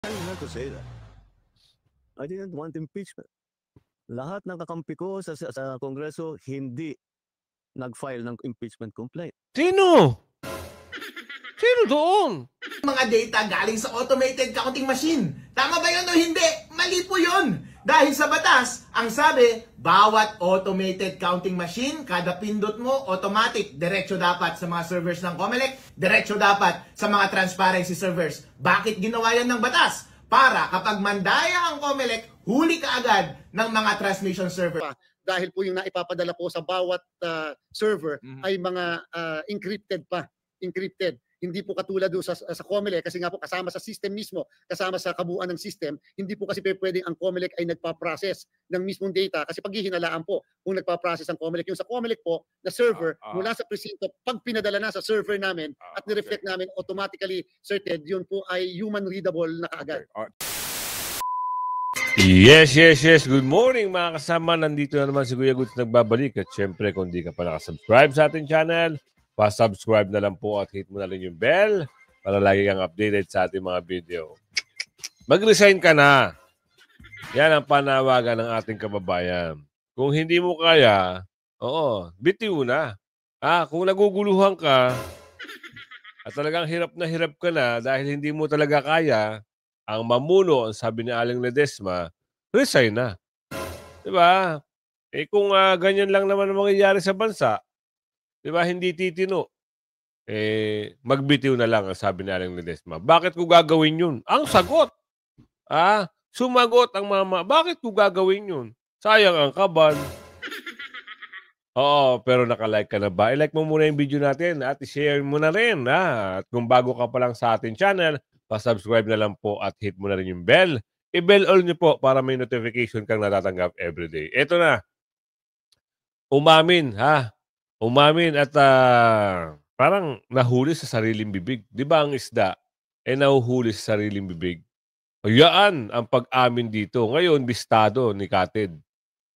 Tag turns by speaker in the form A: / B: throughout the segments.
A: Not to say that. I didn't want impeachment. Lahat ng kakampi ko sa Kongreso hindi nag-file ng impeachment complaint.
B: Sino? Sino doon?
C: Mga data galing sa automated counting machine. Tama ba yun o hindi? Mali po yun. Dahil sa batas, ang sabi, bawat automated counting machine, kada pindot mo, automatic, diretso dapat sa mga servers ng COMELEC, diretso dapat sa mga transparency servers. Bakit ginawa yan ng batas? Para kapag mandaya ang COMELEC, huli ka agad ng mga transmission server.
D: Dahil po yung naipapadala po sa bawat server ay mga encrypted pa. Encrypted. Hindi po katulad doon sa COMELEC kasi nga po kasama sa system mismo, kasama sa kabuuan ng system, hindi po kasi pwedeng ang COMELEC ay nagpa-process ng mismong data kasi paghihinalaan po kung nagpa-process ang COMELEC. Yung sa COMELEC po na server mula sa presinto, pag pinadala na sa server namin at nireflect namin automatically certain, yun po ay human readable na kaagad.
B: Yes. Good morning mga kasama. Nandito na naman si Kuya Goods nagbabalik. At syempre kung di ka pa nakasubscribe sa ating channel, pa-subscribe na lang po at hit mo na rin yung bell para lagi kang updated sa ating mga video. Mag-resign ka na. Yan ang panawagan ng ating kababayan. Kung hindi mo kaya, bitiw na. Kung naguguluhan ka at talagang hirap ka na dahil hindi mo talaga kaya, ang mamuno, ang sabi ni Aling Ledesma, resign na. Diba? Kung ganyan lang naman ang mangyayari sa bansa, diba, hindi titino. Magbitiw na lang ang sabi ni Aling Ledesma. Bakit ko gagawin yun? Ang sagot. Sumagot ang mama. Bakit ko gagawin yun? Sayang ang kaban. Oo, pero nakalike ka na ba? I-like mo muna yung video natin at i-share mo na rin. At kung bago ka pa lang sa ating channel, pa-subscribe na lang po at hit mo na rin yung bell. I-bell all nyo po para may notification kang natatanggap everyday. Ito na. Umamin at parang nahuli sa sariling bibig. Di ba ang isda nahuhuli sa sariling bibig? Yaan ang pag-amin dito. Ngayon, bistado ni Katid.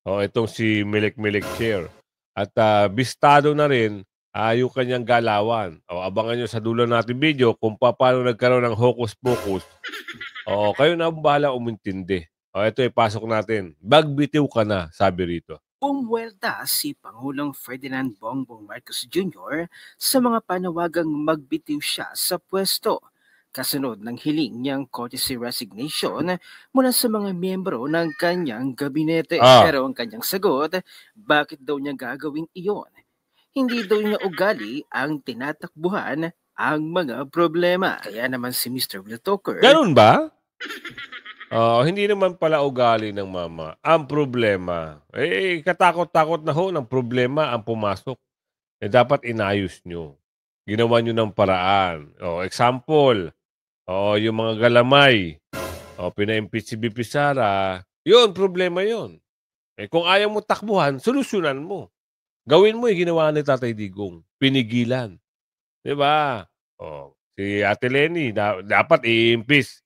B: Itong si Milik Chair. At bistado na rin yung kanyang galawan. Abangan nyo sa dulo natin video kung paano nagkaroon ng hocus-pocus. Kayo na bahala umintindi. Ito pasok natin. Bagbitiw ka na, sabi rito.
E: Pumuwelta si Pangulong Ferdinand Bongbong Marcos Jr. sa mga panawagang magbitiw siya sa pwesto. Kasunod ng hiling niyang courtesy resignation mula sa mga miyembro ng kanyang gabinete. Pero ang kanyang sagot, bakit daw niya gagawin iyon? Hindi daw niya ugali ang tinatakbuhan ang mga problema. Kaya naman si Mr. Viltoker...
B: Ganun ba? Hindi naman pala ugali ng mama. Ang problema, katakot-takot na ho ng problema ang pumasok. Dapat inayos nyo. Ginawa nyo ng paraan. Example, yung mga galamay, pina-impeach si BP Sara, yun, problema yun. Kung ayaw mo takbuhan, solusyonan mo. Gawin mo yung ginawa ni Tatay Digong. Pinigilan. Diba? Si Ate Lenny, dapat i-impeach.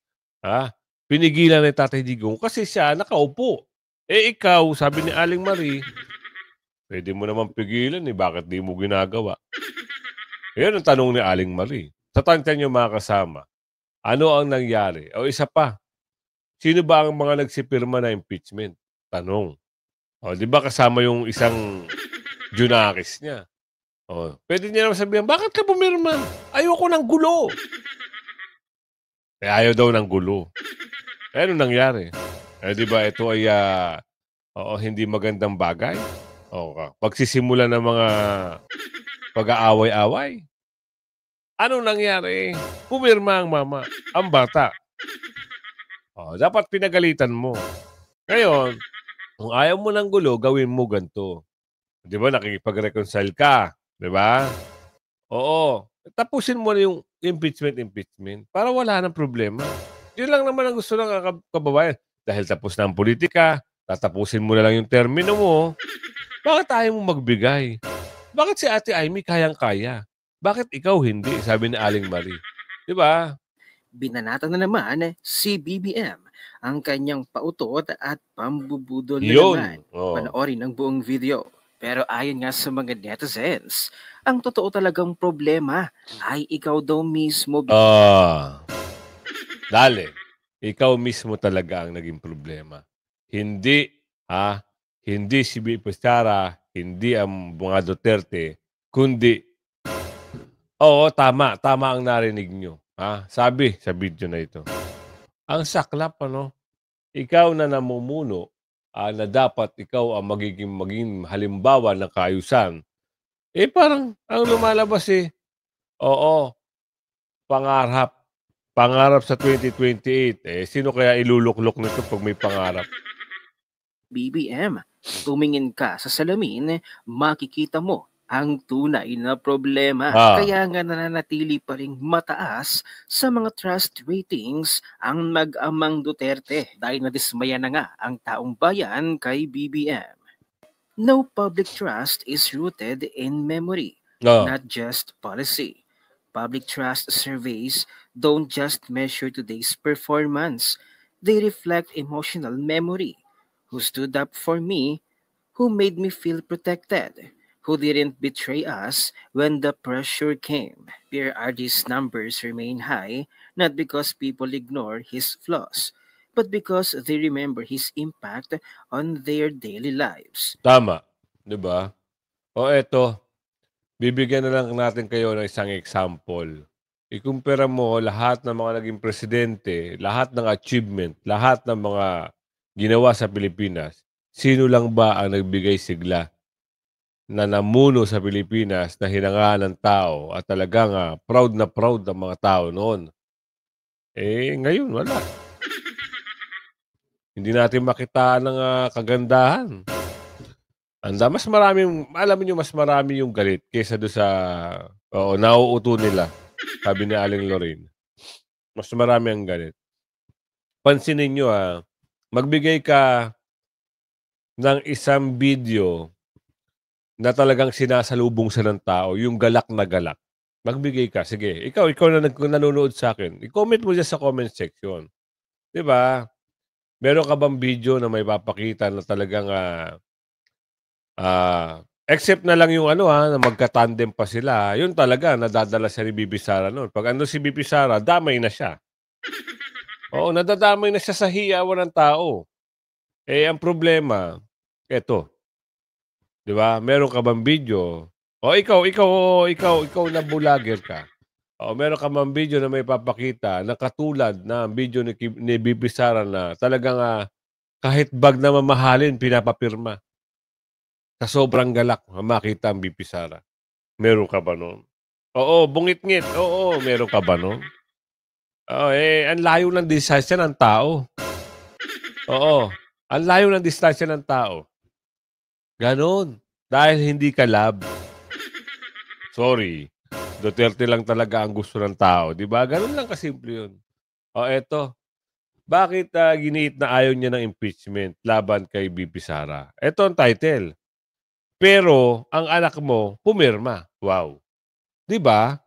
B: Pinigilan ni Tatay Digong kasi siya nakaupo. Ikaw, sabi ni Aling Marie, pwede mo naman pigilan bakit di mo ginagawa? Yan ang tanong ni Aling Marie. Sa tansya niyo mga kasama, ano ang nangyari? Isa pa, sino ba ang mga nagsipirma na impeachment? Tanong. Di ba kasama yung isang Junakis niya? Pwede niya naman sabihin, bakit ka pumirma? Ayoko ng gulo. Ayaw daw ng gulo. Ano nangyari? Di ba ito ay hindi magandang bagay? Pagsisimula ng mga pag-aaway-away. Ano nangyari? Pumirma ang mama, ang bata. Dapat pinagalitan mo. Ngayon, kung ayaw mo ng gulo, gawin mo ganito. Di ba, nakikipag-reconcile ka? Di ba? Tapusin mo na yung impeachment para wala nang problema. Yun lang naman ang gusto ng kababayan. Dahil tapos na ang politika, tatapusin mo na lang yung termino mo. Bakit ayaw mo magbigay? Bakit si Ate Amy kayang-kaya? Bakit ikaw hindi? Sabi ni Aling Marie. Di ba?
E: Binanatan na naman si BBM ang kanyang pautot at pambubudol na naman. Panoorin ang buong video. Pero ayon nga sa mga netizens, ang totoo talagang problema ay ikaw daw mismo.
B: Dali. ikaw mismo talaga ang naging problema. Hindi, hindi si VP Sara, hindi ang mga Duterte, kundi, oo, tama ang narinig nyo. Sabi sa video na ito. Ang saklap, ano? Ikaw na namumuno, na dapat ikaw ang maging halimbawa ng kaayusan. Parang ang lumalabas oo, pangarap. Pangarap sa 2028. Sino kaya iluluklok nito pag may pangarap?
E: BBM, tumingin ka sa salamin, makikita mo ang tunay na problema. Kaya nga nananatili pa ring mataas sa mga trust ratings ang mag-amang Duterte dahil nadismaya na nga ang taong bayan kay BBM. No public trust is rooted in memory, not just policy. Public trust surveys don't just measure today's performance. They reflect emotional memory. Who stood up for me? Who made me feel protected? Who didn't betray us when the pressure came? PRRD's numbers remain high, not because people ignore his flaws, but because they remember his impact on their daily lives.
B: Tama, di ba? O eto, bibigyan na lang natin kayo ng isang example. Ikumpara mo lahat ng mga naging presidente, lahat ng achievement, lahat ng mga ginawa sa Pilipinas. Sino lang ba ang nagbigay sigla na namuno sa Pilipinas na hinangaan ng tao at talagang proud na proud ang mga tao noon? Ngayon wala. Hindi natin makita ng kagandahan. Mas maraming, alam niyo, mas marami yung galit kaysa doon sa nauuto nila. Sabi ni Aling Lorraine. Mas marami ang galit. Pansinin niyo magbigay ka ng isang video na talagang sinasalubong sa ng tao, yung galak na galak. Magbigay ka. Sige, ikaw na nanonood sa akin. I-comment mo dyan sa comment section. Diba? Meron ka bang video na may papakita na talagang except na lang yung na magka-tandem pa sila. Yun talaga, nadadala siya ni Bibi Sara noon. Pag si Bibi Sara, damay na siya. Oo, nadadamay na siya sa hiyawan ng tao. Ang problema, eto. Di ba? Meron ka bang video? Ikaw na vlogger ka. Meron ka bang video na may papakita na katulad na video ni Bibi Sara na talagang kahit bag na mamahalin, pinapapirma. Sa sobrang galak, makita ang Bibi Sara. Meron ka ba nun? Oo, bungit-ngit. Oo, meron ka ba nun? Ang layo ng distansya ng tao. Oo, ang layo ng distansya ng tao. Ganon. Dahil hindi ka love. Sorry. Duterte lang talaga ang gusto ng tao. Diba? Ganon lang kasimple yun. Eto. Bakit giniit na ayaw niya ng impeachment laban kay Bibi Sara? Ito ang title. Pero, ang anak mo, pumirma. Wow. Diba?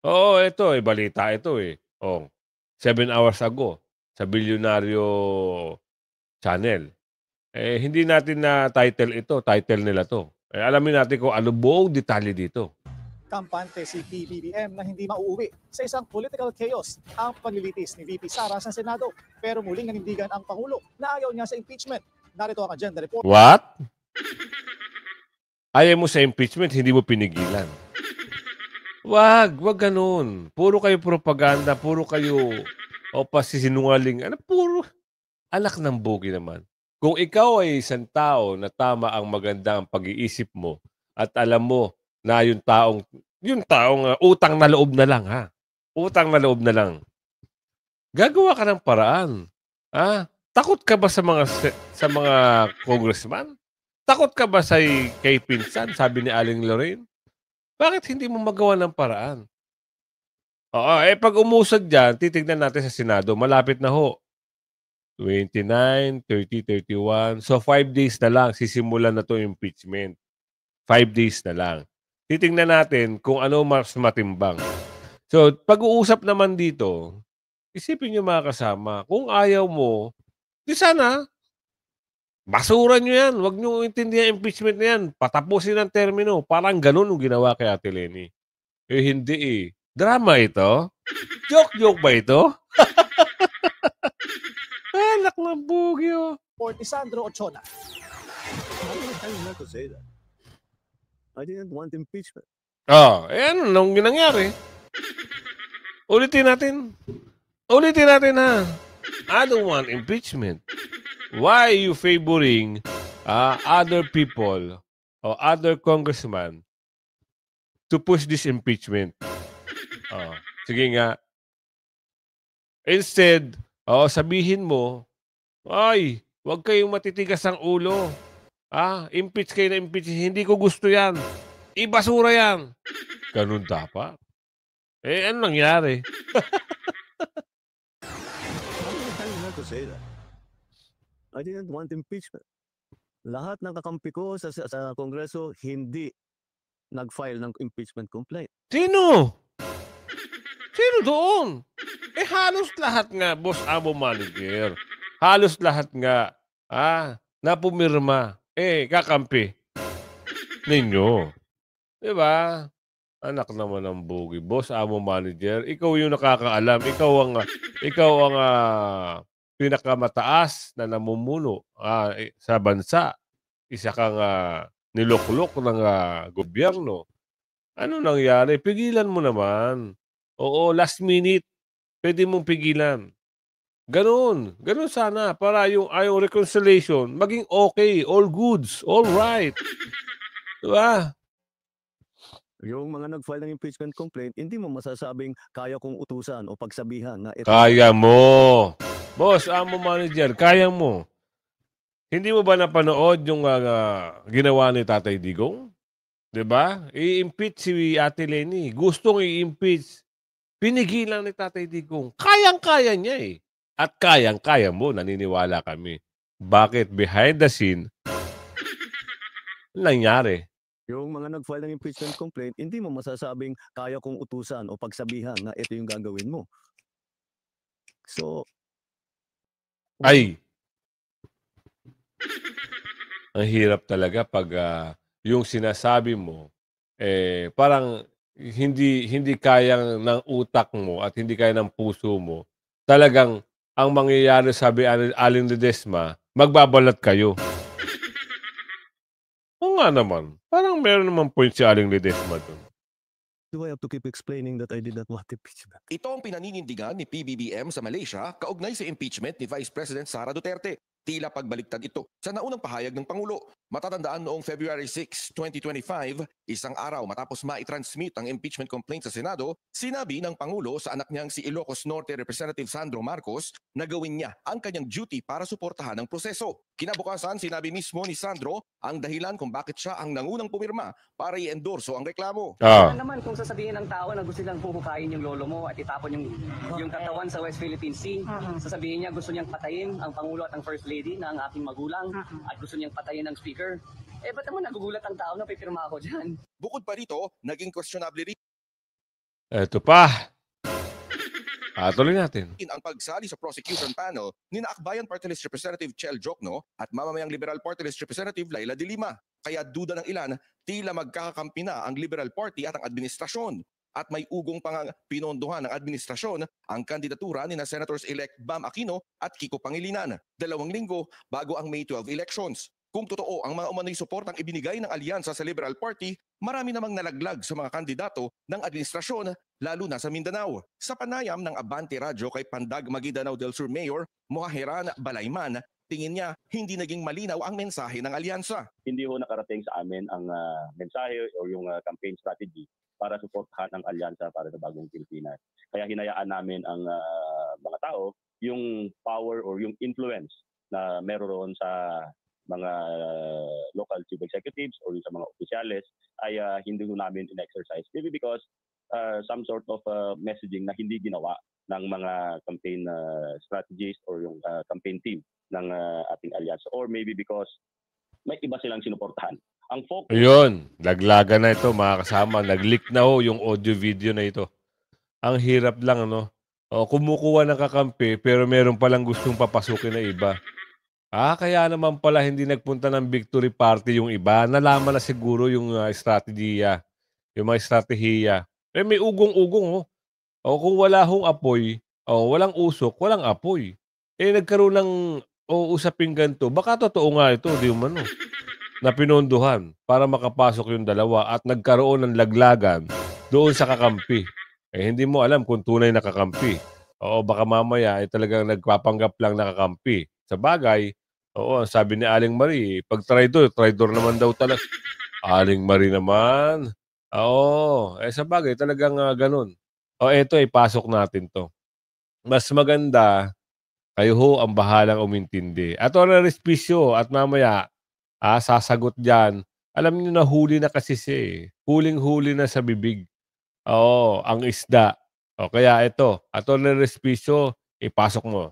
B: Oo, ito balita ito 7 hours ago sa Bilyonaryo Channel. Hindi natin na title ito. Title nila to. Alamin natin kung ano buong detalye dito.
F: Kampante si PBBM na hindi mauuwi sa isang political chaos ang paglilitis ni VP Sara sa Senado. Pero muling nanindigan ang Pangulo na ayaw niya sa impeachment. Narito ang agenda report.
B: What? Ayaw mo sa impeachment, hindi mo pinigilan. Wag ganun. Puro kayo propaganda, puro kayo pasisinungaling. Puro anak ng bogi naman. Kung ikaw ay isang tao na tama ang maganda ang pag-iisip mo at alam mo na yung taong utang na loob na lang Utang na loob na lang. Gagawa ka ng paraan. Takot ka ba sa mga congressman? Takot ka ba kay pinsan, sabi ni Aling Lorraine? Bakit hindi mo magawa ng paraan? Pag umusad dyan, titignan natin sa Senado, malapit na ho. 29, 30, 31. So 5 days na lang, sisimulan na to impeachment. 5 days na lang. Titignan natin kung ano mas matimbang. So, pag-uusap naman dito, isipin nyo mga kasama, kung ayaw mo, di sana, basura nyo yan. Huwag nyo intindihan impeachment na yan. Patapusin ang termino. Parang ganun yung ginawa kay Ate Leni. Hindi Drama ito? Joke ba ito? mga bugi, oh.
F: or Lisandro Ochona.
A: I didn't meant to say that. I didn't want impeachment.
B: Ano nung nangyari? Ulitin natin. Ha. I don't want impeachment. Why are you favoring other people or other congressmen to push this impeachment? Sige nga. Instead, sabihin mo, ay, huwag kayong matitigas ang ulo. Impeach kayo na impeach. Hindi ko gusto yan. Ibasura yan. Ganun dapat. Ano nangyari?
A: I didn't meant to say that. I didn't want impeachment. Lahat ng kakampi ko sa Kongreso hindi nag-file ng impeachment complaint.
B: Sino? Sino doon? Halos lahat nga, Boss Amo Manager. Halos lahat nga, na pumirma. Kakampi ninyo. Diba? Anak naman ng bugi. Boss Amo Manager, ikaw yung nakakaalam. Ikaw ang pinakamataas na namumuno sa bansa. Isa kang niluklok ng gobyerno. Ano nangyari? Pigilan mo naman. Oo, last minute. Pwede mong pigilan. Ganun sana para yung reconciliation maging okay, all goods, all right. Diba?
A: Yung mga nag-file ng impeachment complaint, hindi mo masasabing kaya kong utusan o pagsabihan na ito.
B: Kaya mo. Boss, Amo Manager, kaya mo. Hindi mo ba napanood yung ginawa ni Tatay Digong? Diba? I-impeach si Ate Leni. Gustong i-impeach. Pinigilan ni Tatay Digong. Kayang-kaya niya eh. At kayang-kaya mo, naniniwala kami. Bakit behind the scene, nangyari?
A: Yung mga nag-file ng impeachment complaint, hindi mo masasabing kaya kong utusan o pagsabihan na ito yung gagawin mo. So,
B: Ay! Ang hirap talaga pag yung sinasabi mo, parang hindi kayang ng utak mo at hindi kaya ng puso mo. Talagang ang mangyayari, sabi Aling Ledesma, magbabalat kayo. Oo nga naman. Parang meron naman point si Aling Ledesma doon.
A: do I have to keep explaining that I did not want impeachment?
G: Ito ang pinaninindigan ni PBBM sa Malaysia kaugnay sa impeachment ni Vice President Sara Duterte. Tila pagbaliktad ito sa naunang pahayag ng Pangulo. Matatandaan noong February 6, 2025, isang araw matapos maitransmit ang impeachment complaint sa Senado, sinabi ng Pangulo sa anak niyang si Ilocos Norte Representative Sandro Marcos na gawin niya ang kanyang duty para suportahan ang proseso. Kinabukasan, sinabi mismo ni Sandro ang dahilan kung bakit siya ang nangunang pumirma para i-endorso ang reklamo.
H: Ano naman kung sasabihin ng tao na gusto nilang pupukain yung lolo mo at itapon yung katawan sa West Philippine Sea, sasabihin niya gusto niyang patayin ang Pangulo at ang First Lady na ang aking magulang at gusto niyang patayin ang Speaker. Ba't naman nagugulat ang tao na pipirma ako dyan?
G: Bukod pa rito, naging questionable rin
B: Eto pa. Tuloy natin.
G: ang pagsali sa prosecution panel ni Akbayan Party List Representative Chel Jokno at Mamamayang Liberal Party List Representative Laila de Lima. Kaya duda ng ilan, tila magkakakampi na ang Liberal Party at ang administrasyon. At may ugong pang pinondohan ng administrasyon ang kandidatura ni na Senators-elect Bam Aquino at Kiko Pangilinan, 2 linggo bago ang May 12 elections. Kung totoo ang mga umano'y suportang ibinigay ng alyansa sa Liberal Party, marami namang nalaglag sa mga kandidato ng administrasyon, lalo na sa Mindanao. Sa panayam ng Abante Radyo kay Pandag Maguindanao del Sur Mayor Mohaheran Balayman, tingin niya hindi naging malinaw ang mensahe ng alyansa.
I: Hindi ho nakarating sa amin ang mensahe o yung campaign strategy para suportahan ang alyansa para sa Bagong Pilipinas. Kaya hinayaan namin ang mga tao yung power or yung influence na meron sa mga local chief executives or sa mga opisyales ay hindi ho namin in-exercise. Maybe because some sort of messaging na hindi ginawa ng mga campaign strategists or yung campaign team ng ating alyansa. Or maybe because may iba silang sinuportahan. Ang focus...
B: Ayun, laglaga na ito mga kasama. Nag-leak na ho yung audio-video na ito. Ang hirap lang, ano? Kumukuha ng kakampi pero meron palang gustong papasukin na iba. Kaya naman pala hindi nagpunta ng victory party yung iba. Nalaman na siguro yung estratehiya. Yung mga estratehiya. May ugong-ugong, kung wala hong apoy, walang usok, walang apoy. Nagkaroon ng uusapin ganito, baka totoo nga ito, di umano, na pinondohan para makapasok yung dalawa at nagkaroon ng laglagan doon sa kakampi. Eh, hindi mo alam kung tunay na kakampi. Oo, baka mamaya ay talagang nagpapanggap lang na kakampi. Sa bagay, oo, ang sabi ni Aling Marie, pag traidor naman daw talaga. Aling Marie naman. Oo, sa bagay, talagang ganun. O, eto, ipasok natin to. Mas maganda, kayo ho ang bahalang umintindi. Atty. Respicio at mamaya, sasagot dyan. Alam niyo na huli na kasi siya eh. Huling-huli na sa bibig. Oo, ang isda. O kaya ito, Atty. Respicio, ipasok mo.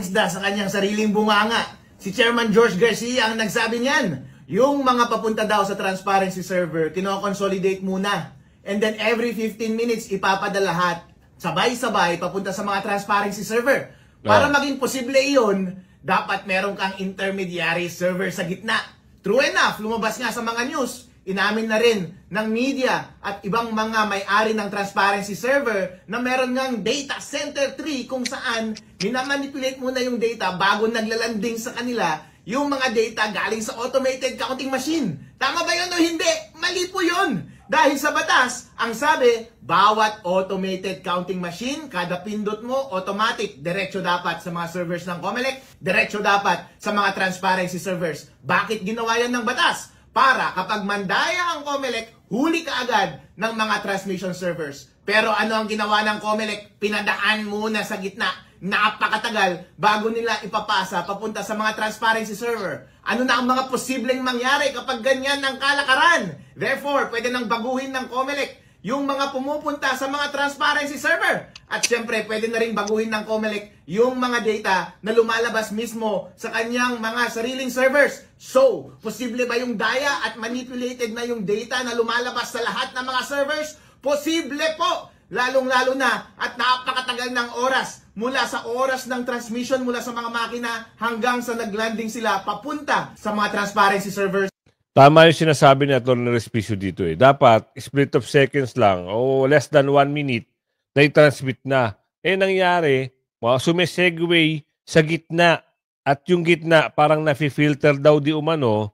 C: Isda sa kanyang sariling bunganga. Si Chairman George Garcia ang nagsabi niyan. Yung mga papunta daw sa transparency server, kino-consolidate muna. And then every 15 minutes, ipapadala lahat sabay-sabay papunta sa mga transparency server. Para maging posible iyon, dapat meron kang intermediary server sa gitna. True enough, lumabas nga sa mga news, inamin na rin ng media at ibang mga may-ari ng transparency server na meron ngang data center tree kung saan minamanipulate muna yung data bago naglalanding sa kanila yung mga data galing sa automated counting machine. Tama ba yun o hindi? Mali po yun! Dahil sa batas, ang sabi, bawat automated counting machine, kada pindot mo, automatic, diretso dapat sa mga servers ng COMELEC, diretso dapat sa mga transparency servers. Bakit ginawa yan ng batas? Para kapag mandaya ang COMELEC, huli ka agad ng mga transmission servers. Pero ano ang ginawa ng COMELEC? Pinadaan muna sa gitna. Napakatagal bago nila ipapasa papunta sa mga transparency server. Ano na ang mga posibleng mangyari kapag ganyan ang kalakaran? Therefore, pwede nang baguhin ng COMELEC yung mga pumupunta sa mga transparency server. At syempre, pwede na rin baguhin ng COMELEC yung mga data na lumalabas mismo sa kanyang mga sariling servers. So, posible ba yung daya at manipulated na yung data na lumalabas sa lahat ng mga servers? Posible po! Lalong-lalo na at napakatagal ng oras mula sa oras ng transmission mula sa mga makina hanggang sa naglanding sila papunta sa mga transparency servers.
B: Tama yung sinasabi ni Atty. Respicio dito eh. Dapat split of seconds lang o less than 1 minute na i-transmit na. Nangyari, sumisegue sa gitna at yung gitna parang nafi-filter daw di umano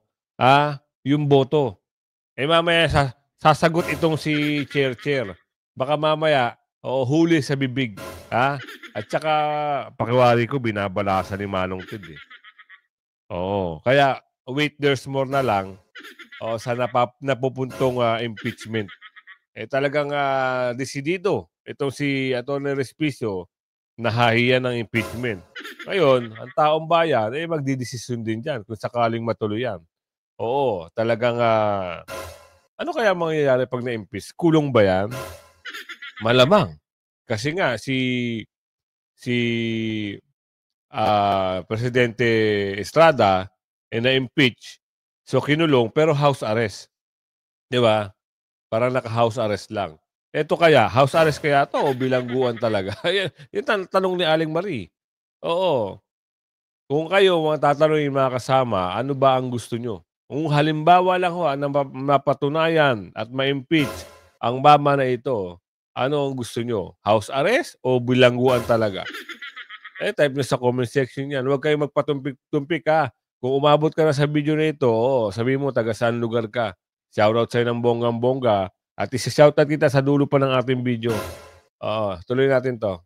B: yung boto. Mamaya sasagot itong si Chair. Baka mamaya, huli sa bibig. At saka, pakiwari ko, binabalasan ni Manong Tid eh. Kaya, wait, there's more na lang sa napupuntong impeachment. Talagang desidido. Itong si Atty. Respicio, nahahiya ng impeachment. Ngayon, ang taong bayan, magdidesisyon din dyan kung sakaling matuloy yan. Talagang, ano kaya mangyayari pag na-impeach? Kulong ba yan? Malamang. Kasi nga, si Presidente Estrada na-impeach. So, kinulong, pero house arrest. Di ba? Parang naka-house arrest lang. Ito kaya, house arrest kaya to o bilangguan talaga? Yung tanong ni Aling Marie. Kung kayo, mga tatanungin mga kasama, ano ba ang gusto nyo? Kung halimbawa lang na mapatunayan at ma-impeach ang mama na ito, ano ang gusto nyo? House arrest o bilangguan talaga? Type nyo sa comment section yan. Huwag kayong magpatumpik-tumpik ha. Kung umabot ka na sa video na ito, sabihin mo taga saan lugar ka. Shoutout sa'yo ng bonggang-bongga. At isa-shoutout kita sa dulo pa ng ating video. Tuloy natin to.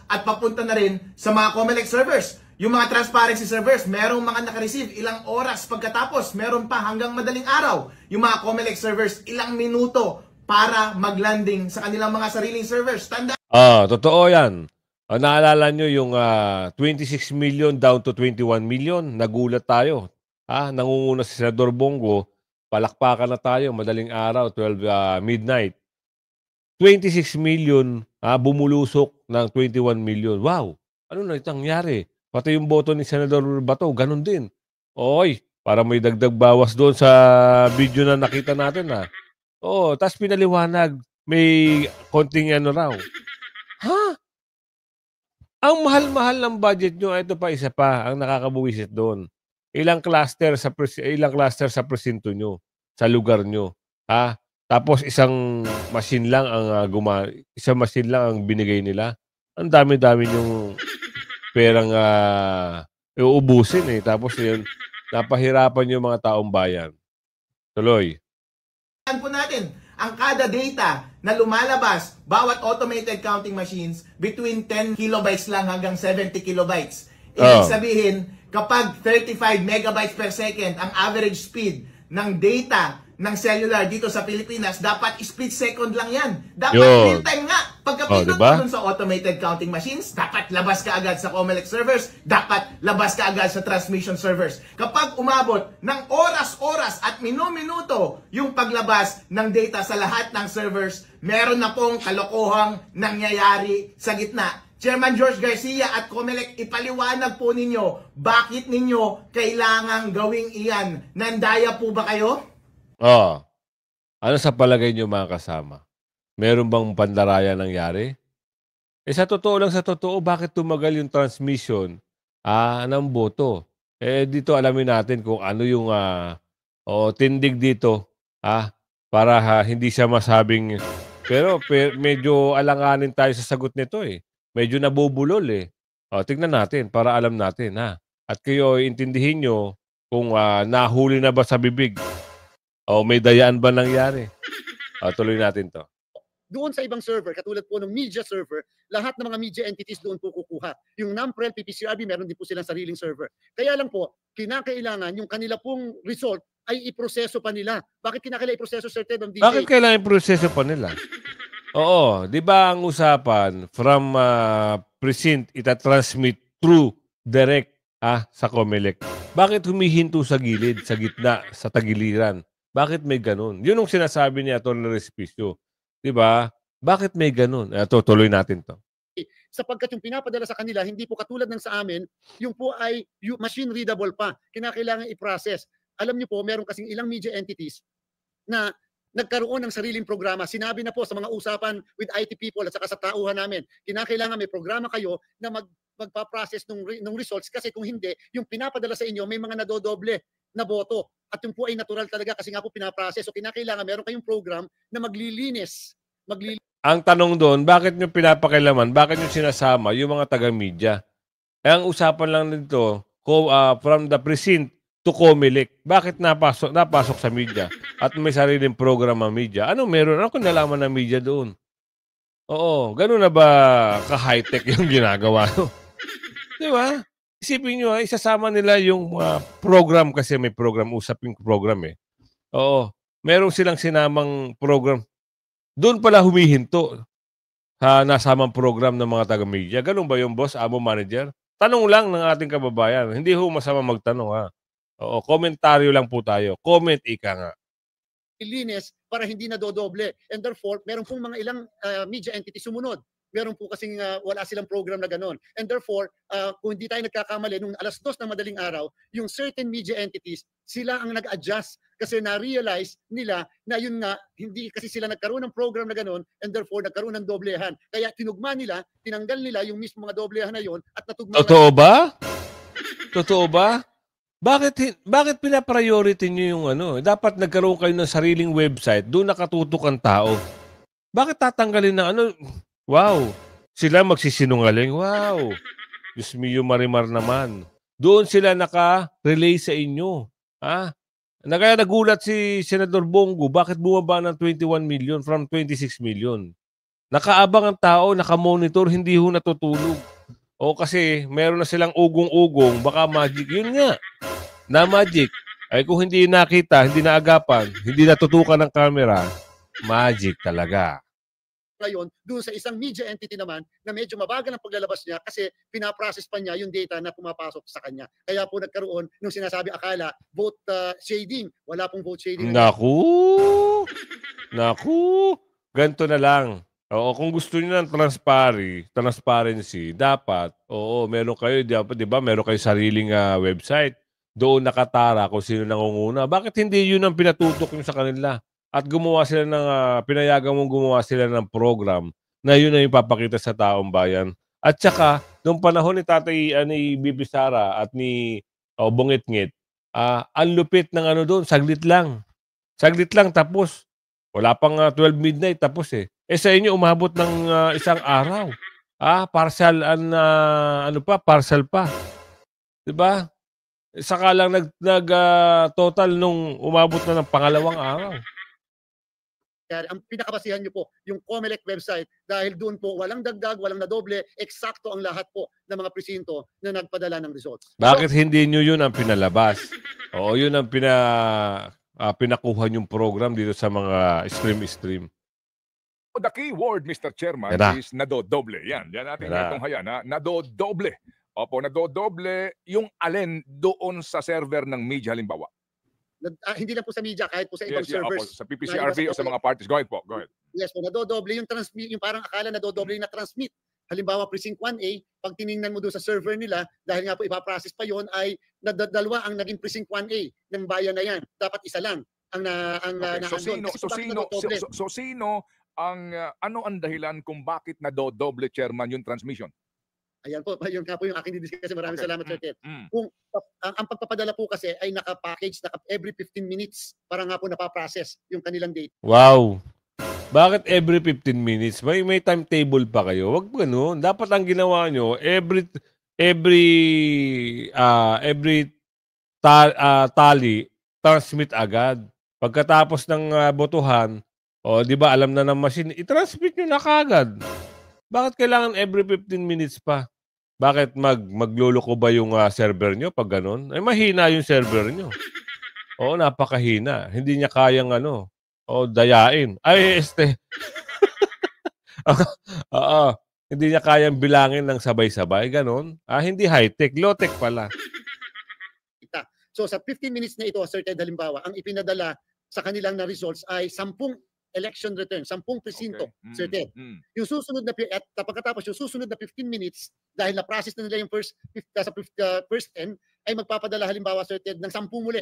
C: At papunta na rin sa mga COMELEC servers. Yung mga transparency servers, merong mga nakareceive ilang oras pagkatapos, meron pa hanggang madaling araw. Yung mga COMELEC servers, ilang minuto para maglanding sa kanilang mga sariling servers.
B: Totoo yan. Naalala nyo yung 26 million down to 21 million? Nagulat tayo. Nangunguna si Senador Bongo, palakpakan na tayo, madaling araw, 12 midnight. 26 million, bumulusok ng 21 million. Wow! Ano na itong nangyari? Pati yung boto ni Senador Bato, ganun din. Para may dagdag bawas doon sa video na nakita natin tas pinaliwanag, may konting raw. Ang mahal-mahal ng budget nyo, ito pa isa pa, ang nakakabuwisit doon. Ilang cluster sa presinto nyo, sa lugar nyo. Tapos isang machine lang ang binigay nila. Ang dami-dami yung perang uubusin eh. Tapos yun, napahirapan yung mga taong bayan. Tuloy.
C: po natin ang kada data na lumalabas bawat automated counting machines between 10 kilobytes lang hanggang 70 kilobytes. Ibig sabihin, kapag 35 megabytes per second ang average speed ng data ng cellular dito sa Pilipinas, dapat split second lang yan. Dapat real time nga. Pagkapindot mo dun sa automated counting machines, dapat labas ka agad sa Comelec servers, dapat labas ka agad sa transmission servers. Kapag umabot ng oras-oras at minuto yung paglabas ng data sa lahat ng servers, meron na pong kalokohang nangyayari sa gitna. Chairman George Garcia at Comelec, ipaliwanag po ninyo bakit ninyo kailangang gawing iyan. Nandaya po ba kayo?
B: Ano sa palagay niyo mga kasama? Meron bang pandaraya nangyari? Sa totoo lang, bakit tumagal yung transmission ng boto? Dito alamin natin kung ano yung tindig dito para hindi siya masabing... Pero medyo alanganin tayo sa sagot nito eh. Medyo nabubulol eh. Tignan natin para alam natin At kayo intindihin nyo kung nahuli na ba sa bibig. May dayaan ba nangyari? Tuloy natin to.
D: Doon sa ibang server, katulad po ng media server, lahat ng mga media entities doon po kukuha. Yung NAMPREL, PPCRB, meron din po silang sariling server. Kaya lang po, kinakailangan yung kanila pong result ay iproseso pa nila. Bakit kinakailangan iproseso, Sir Ted, DJ?
B: Bakit kailangan iproseso pa nila? Oo, di ba ang usapan from precinct itatransmit through direct sa Comelec? Bakit humihinto sa gilid, sa gitna, sa tagiliran? Bakit may ganun? Yun ang sinasabi ni Atty. Respicio. Diba? Bakit may ganun? Tuloy natin to.
D: Sapagkat yung pinapadala sa kanila, hindi po katulad ng sa amin, yung po ay machine readable pa. Kinakailangan i-process. Alam niyo po, meron kasing ilang media entities na nagkaroon ng sariling programa. Sinabi na po sa mga usapan with IT people at saka sa tauhan namin, kinakailangan may programa kayo na magpa-process ng results kasi kung hindi, yung pinapadala sa inyo, may mga nadodoble na boto. At yung po ay natural talaga kasi nga po pinaprocess. So kinakailangan meron kayong program na maglilinis.
B: Ang tanong doon, bakit nyo pinapakilaman? Bakit nyo sinasama yung mga taga-media? Ang usapan lang nito, from the precinct to Comelec. Bakit napasok sa media? At may sariling program ang media. Ano meron? Ano kung nalaman ng media doon? Oo, ganun na ba ka-high-tech yung ginagawa? Di ba? Isipin nyo, isasama nila yung program kasi may program, usaping program eh. Oo, meron silang sinamang program. Doon pala humihinto sa nasamang program ng mga taga-media. Ganun ba yung boss, amo manager? Tanong lang ng ating kababayan. Hindi ho masama magtanong Oo, komentaryo lang po tayo. Comment ika nga.
D: Linis para hindi nadodoble. And therefore, meron pong mga ilang media entity sumunod. Meron po kasing wala silang program na gano'n. And therefore, kung hindi tayo nagkakamali, nung 2:00 ng madaling araw, yung certain media entities, sila ang nag-adjust kasi na-realize nila na yun nga, hindi kasi sila nagkaroon ng program na gano'n and therefore nagkaroon ng doblehan. Kaya tinugma nila, tinanggal nila yung mismo mga doblehan na yun at natugma.
B: Totoo ba? Totoo ba? Bakit pina-priority nyo yung Dapat nagkaroon kayo ng sariling website, doon nakatutok ang tao. Bakit tatanggalin ng Wow! Sila magsisinungaling. Wow! Diyos mio Marimar naman. Doon sila naka-relay sa inyo. Kaya nagulat si Senador Bongo, bakit bumaba ng 21 million from 26 million? Nakaabang ang tao, nakamonitor, hindi ho natutulog. O kasi meron na silang ugong-ugong, baka magic. Yun nga, na magic. Ay kung hindi nakita, hindi naagapan, hindi natutukan ng camera, magic talaga.
D: Ngayon, doon sa isang media entity naman na medyo mabagal ang paglalabas niya kasi pinaprocess pa niya yung data na pumapasok sa kanya. Kaya po nagkaroon nung sinasabi akala vote shading. Wala pong vote shading.
B: Naku! Ganito na lang. Oo, kung gusto niyo ng transparency, dapat, meron kayo, di ba, meron kayo sariling website. Doon nakatara kung sino nangunguna. Bakit hindi yun ang pinatutok nyo sa kanila? At gumawa sila pinayagan mong gumawa sila ng program na yun na yung papakita sa taong bayan. At saka, nung panahon ni ni Bibi Sara at ni Bungit-ngit, ang lupit ng doon, saglit lang. Saglit lang, tapos. Wala pang 12 midnight, tapos eh. Sa inyo, umabot ng isang araw. Partial ano pa, parcel pa. 'Di ba? Saka lang total nung umabot na ng pangalawang araw.
D: Kaya ang pinakabasihan nyo po, yung COMELEC website, dahil doon po walang dagdag, walang nadoble, eksakto ang lahat po ng mga presinto na nagpadala ng results.
B: Bakit hindi nyo yun ang pinalabas? Oo, yun ang pinakuha yung program dito sa mga stream.
J: The key word, Mr. Chairman,
B: Yan na.
J: is nadodoble. Yan natin
B: Yan na.
J: itong hayan. Nadodoble. Opo, nadodoble yung alin doon sa server ng media halimbawa.
D: Hindi lang po sa media, kahit po sa ibang
J: Opo,
D: servers.
J: sa PPCRB o sa mga parties. Go ahead po, go ahead.
D: Yes po, nadodoble yung transmit, yung parang akala nadodoble yung na-transmit. Halimbawa, Precinct 1A, pag tiningnan mo doon sa server nila, dahil nga po ipaprocess pa yon ay dalawa ang naging Precinct 1A ng bayan na yan. Dapat isa lang ang
J: sino ang ano ang dahilan kung bakit nadodoble, Chairman, yung transmission?
D: Ayan po, yun nga po yung aking didiscuss. Maraming salamat, Sir Ted.
J: Mm.
D: Kung ang pagpapadala po kasi ay naka-package, every 15 minutes para nga po napaprocess yung kanilang date.
B: Wow! Bakit every 15 minutes? May timetable pa kayo? Wag ganoon. Dapat ang ginawa nyo, every tally, transmit agad. Pagkatapos ng botohan, di ba alam na ng machine, i-transmit nyo na kagad. Bakit kailangan every 15 minutes pa? Bakit magluloko ba yung server nyo pag ganun? Ay, mahina yung server nyo. Oo, napakahina. Hindi niya kayang dayain. Ay, hindi niya kayang bilangin ng sabay-sabay. Ganun. Hindi high-tech. Low-tech pala.
D: So, sa 15 minutes na ito, Sir Ted, halimbawa, ang ipinadala sa kanilang na results ay 10 election return, 10 presinto,
J: Okay.
D: Sir Ted. Yung susunod na, at pagkatapos yung susunod na 15 minutes, dahil na-process na nila yung first 10, ay magpapadala halimbawa, Sir Ted, ng 10 muli.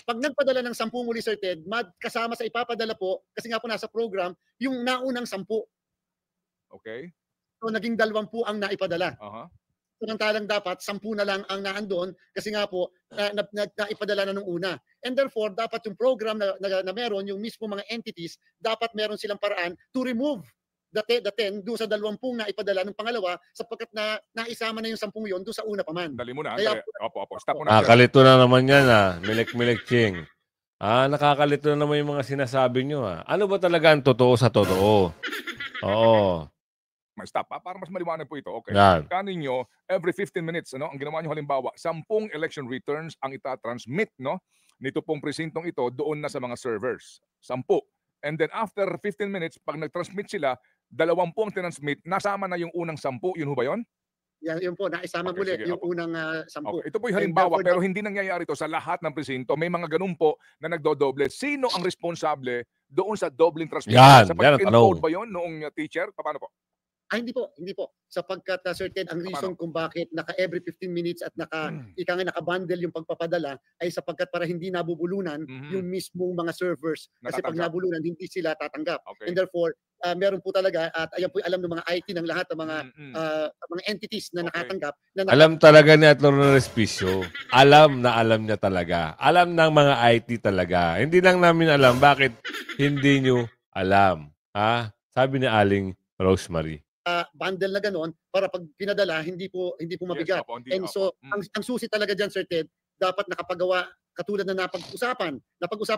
D: Pag nagpadala ng 10 muli, Sir Ted, kasama sa ipapadala po, kasi nga po nasa program, yung naunang 10.
J: Okay.
D: So, naging 20 ang naipadala. Samantalang dapat 10 na lang ang naandun kasi nga po naipadala na nung una. And therefore, dapat yung program na meron, yung mismo mga entities, dapat meron silang paraan to remove the 10 doon sa 20 na ipadala ng pangalawa sapagkat naisama na yung 10 yon doon sa una pa man.
J: Dali mo na.
D: Kaya,
J: Opo. Stop mo na.
B: Nakakalito na naman yan. Milik-milik ching. Nakakalito na naman yung mga sinasabi nyo. Ano ba talaga ang totoo sa totoo? Oo.
J: Stop. Para mas maliwanag po ito. Okay.
B: Yan.
J: Kanin nyo, every 15 minutes, ang ginawa nyo halimbawa, 10 election returns ang itatransmit, nito pong presintong ito doon na sa mga servers. 10. And then after 15 minutes, pag nag-transmit sila, 20 ang transmit, nasama na yung unang 10. Yun ho ba yun?
D: Yun po, naisama muli yung unang 10.
J: Okay. Ito po yung halimbawa, pero hindi nangyayari ito sa lahat ng presinto. May mga ganun po na nagdodoble. Sino ang responsable doon sa dobling transmission?
B: Yan,
J: sa pag-encode
B: tanong.
J: ba yun noong teacher? Paano po?
D: Hindi po. Sapagkat Sir Ted, ang reason kung bakit naka every 15 minutes at naka-bundle yung pagpapadala ay sapagkat para hindi nabubulunan yung mismong mga servers. Kasi pag nabulunan, hindi sila tatanggap.
J: Okay.
D: And therefore, meron po talaga, at ayan po alam ng mga IT ng lahat ng mga entities na nakatanggap.
B: Alam talaga ni Attorney Respicio. Alam niya talaga. Alam ng mga IT talaga. Hindi lang namin alam bakit hindi nyo alam. Sabi ni Aling Rosemary.
D: Bundle na gano'n para pag pinadala hindi po mabigat. And so ang susi talaga diyan, Sir Ted, dapat nakapagawa katulad na napag-usapan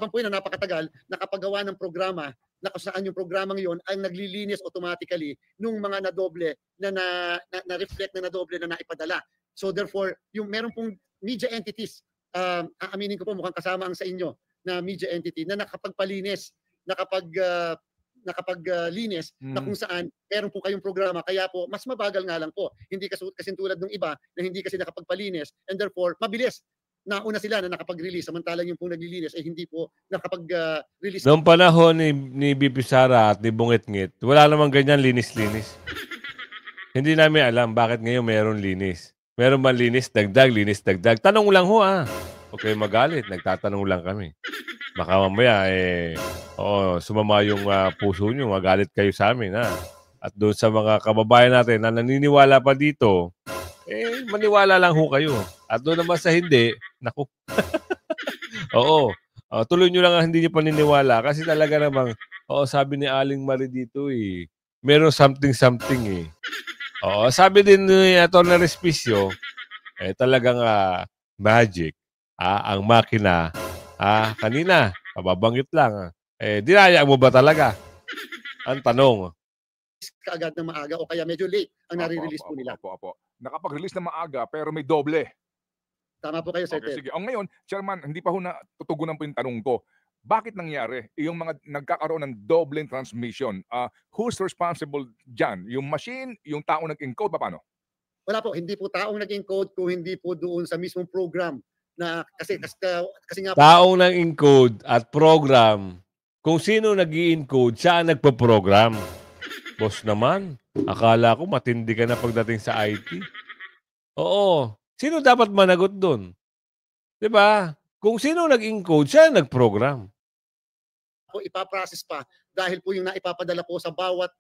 D: po yun na napakatagal, nakapagawa ng programa na kung saan yung programang yon ang naglilinis automatically nung mga nadoble na-reflect na nadoble na naipadala. So therefore, yung meron pong media entities, aaminin ko po mukhang kasama ang sa inyo na media entity na nakapagpalinis, nakapaglinis na kung saan meron po kayong programa kaya po mas mabagal nga lang po. Hindi kasi tulad ng iba na hindi kasi nakapagpalinis and therefore mabilis. Nauna sila na nakapag-release samantalang yung pong naglilinis ay hindi po nakapag-release.
B: Noong panahon ni BP Sara at ni Bungit-ngit, wala namang ganyan linis-linis. Hindi namin alam bakit ngayon meron linis. Meron man linis, dagdag. Tanong lang ho Okay, magalit. Nagtatanong lang kami. Baka mamaya, sumama yung puso nyo. Magalit kayo sa amin, At doon sa mga kababayan natin na naniniwala pa dito, maniwala lang ho kayo. At doon naman sa hindi, naku. Oo. Tuloy nyo lang ang hindi nyo paniniwala. Kasi talaga namang, sabi ni Aling Marie dito, meron something Oo, sabi din ni Atty. Respicio, talagang magic. Ang makina, kanina, mababanggit lang. Dinaya mo ba talaga? Ang tanong.
D: Kaagad na maaga o kaya medyo late ang nare-release po nila.
J: Opo. Nakapag-release na maaga pero may doble.
D: Tama po kayo, Sir
J: Okay,
D: Ted.
J: sige. Ngayon, Chairman, hindi pa ho natutugunan po yung tanong ko. Bakit nangyari yung mga nagkakaroon ng doubling transmission? Who's responsible dyan? Yung machine, yung tao nag-encode, paano?
D: Wala po, hindi po taong nag-encode kung hindi po doon sa mismong program na kasi nga po,
B: Taong nag-encode at program, kung sino nag-i-encode, siya ang nagpo-program. Boss naman, akala ko matindi ka na pagdating sa IT. Oo. Sino dapat managot doon? 'Di ba? Kung sino nag-encode, siya ang nag-program.
D: po ipaprocess pa dahil po yung naipapadala po sa bawat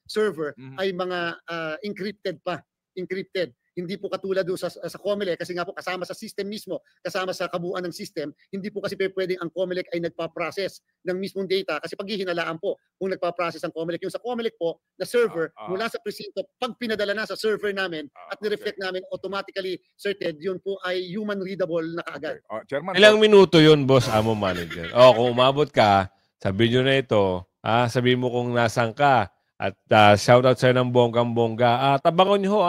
D: server ay mga encrypted pa. Encrypted. Hindi po katulad doon sa COMELEC kasi nga po kasama sa system mismo, kasama sa kabuuan ng system, hindi po kasi pwedeng ang COMELEC ay nagpa-process ng mismong data kasi paghihinalaan po kung nagpa-process ang COMELEC. Yung sa COMELEC po na server mula sa presinto, pag pinadala na sa server namin at nireflect namin automatically, Sir Ted, yun po ay human readable na kaagad.
J: Chairman,
B: Ilang minuto yun, boss, amo manager? Kung umabot ka sa video na ito, sabihin mo kung nasan ka at shoutout sa'yo ng bonggang-bongga. Tabangon nyo ho,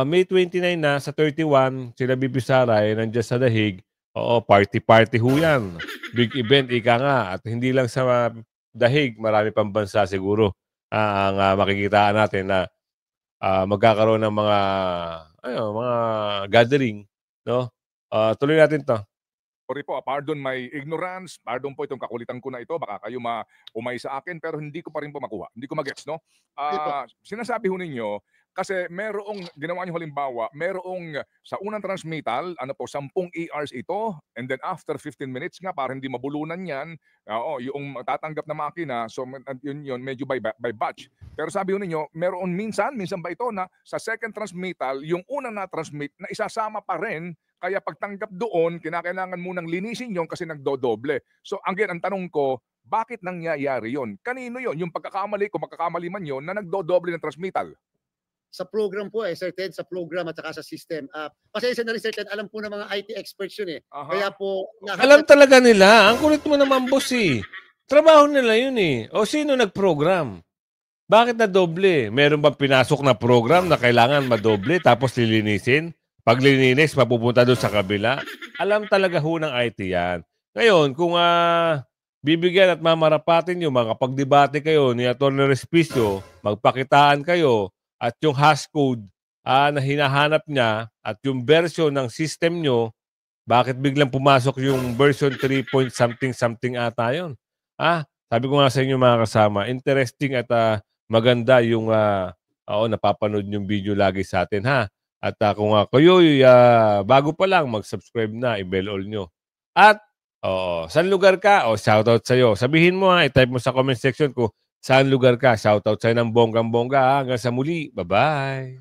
B: May 29 na sa 31, sila BP Sara nandiyan sa Dahig. Oo, party-party ho yan. Big event, ika nga. At hindi lang sa Dahig, marami pang bansa siguro ang makikitaan natin na magkakaroon ng mga gathering. No? Tuloy natin to.
J: Sorry po, pardon my ignorance, pardon po itong kakulitan ko na ito, baka kayo umay sa akin, pero hindi ko pa rin po makuha. Hindi ko magets, no? Sinasabi ho ninyo, kasi merong, ginawa nyo halimbawa, merong sa unang transmittal, 10 ERs ito, and then after 15 minutes nga, para hindi mabulunan yan, yung tatanggap na makina, so yun medyo by batch. Pero sabi ho ninyo, meron minsan ba ito na sa second transmittal, yung unang na-transmit, na isasama pa rin, kaya pagtanggap doon, kinakailangan munang linisin yon kasi nagdodoble. So again, ang tanong ko, bakit nangyayari yon? Kanino yon? Yung pagkakamali, kung magkakamali man yon, na nagdodoble ng transmittal?
D: Sa program po Sir Ted, sa program at saka sa system. Pasensya na rin, Sir Ted, alam po ng mga IT experts yun eh. Kaya po...
B: Alam talaga nila. Ang kulit mo naman, boss eh. Trabaho nila yun eh. O sino nag-program? Bakit na doble? Meron bang pinasok na program na kailangan madoble tapos lilinisin? Pag lininis, mapupunta doon sa kabila. Alam talaga ho ng IT yan. Ngayon, kung bibigyan at mamarapatin nyo, makapagdebate kayo ni Atty. Respicio, magpakitaan kayo, at yung hash code na hinahanap niya at yung version ng system nyo, bakit biglang pumasok yung version 3 point something ata yun? Sabi ko nga sa inyo mga kasama, interesting at maganda yung napapanood yung video lagi sa atin ha. At kung kayo bago pa lang, mag-subscribe na, i-bell all nyo. At saan lugar ka? Shoutout sa'yo. Sabihin mo i-type mo sa comment section kung saan lugar ka. Shoutout sa'yo ng bonggang-bongga. Hanggang sa muli. Bye-bye.